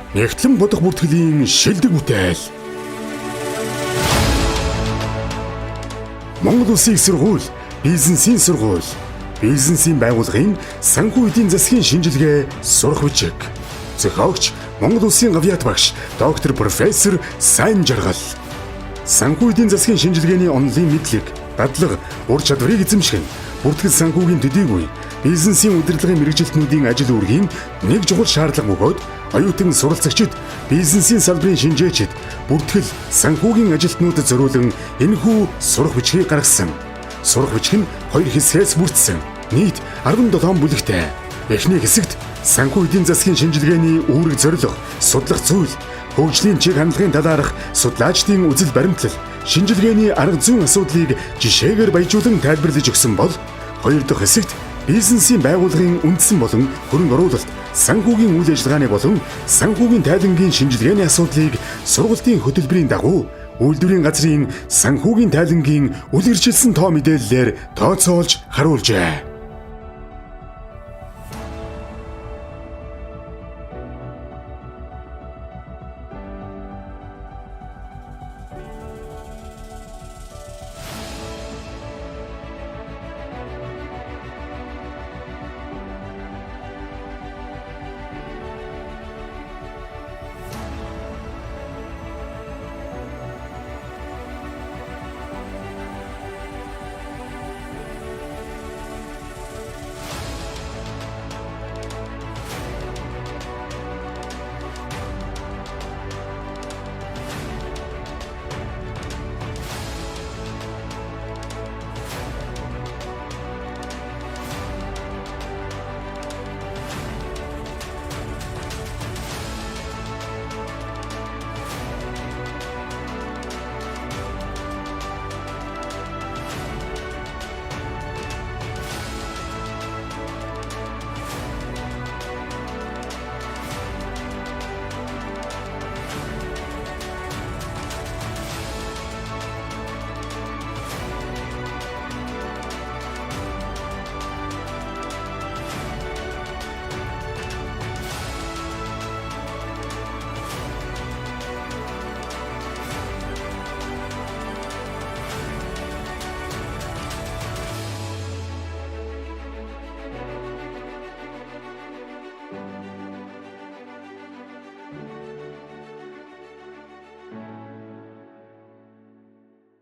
Нэгтлэн бодох бүртгэлийн шилдэг бүтээл. Монгол Улсын их сургууль, бизнесийн сургууль, бизнесийн байгууллагын санхүү эдийн засгийн шинжилгээ сурах бичиг. Зохиогч Монгол Улсын гавьяат багш доктор профессор Сайн Жаргал. Санхүү эдийн засгийн шинжилгээний онолын мэдлэг, дадлага, ур чадварыг эзэмших, бүртгэл санхүүгийн төдийгүй бизнесийн удирдлагын мэргэжилтнүүдийн ажил үүргийн нэг чухал шаардлага бөгөөд оюутан суралцагчид, бизнесийн салбарын шинжээчид, бүртгэл санхүүгийн ажилтнуудад зориулан энэхүү сурах бичгийг гаргасан. Сурах бичиг нь 2 хэсгээс бүрдсэн. Нийт 17 бүлэгтэй. Эхний хэсэгт санхүү эдийн засгийн шинжилгээний үүрэг зорилго, судлах зүйл, хөгжлийн чиг хандлагын талаарх судлаачдын үзэл баримтлал, шинжилгээний арга зүйн асуудлыг жишээгээр баяжуулан тайлбарлаж өгсөн бол, хоёр дахь хэсэгт бизнесийн байгууллагын үндсэн болон хөрөнгө оруулалт, санхүүгийн үйл ажиллагааны болон санхүүгийн тайлангийн шинжилгээний асуудлыг сургалтын хөтөлбөрийн дагуу үйлдвэрийн газрын санхүүгийн тайлангийн үлгэрчилсэн тоо мэдээллээр тооцоолж харуулжээ.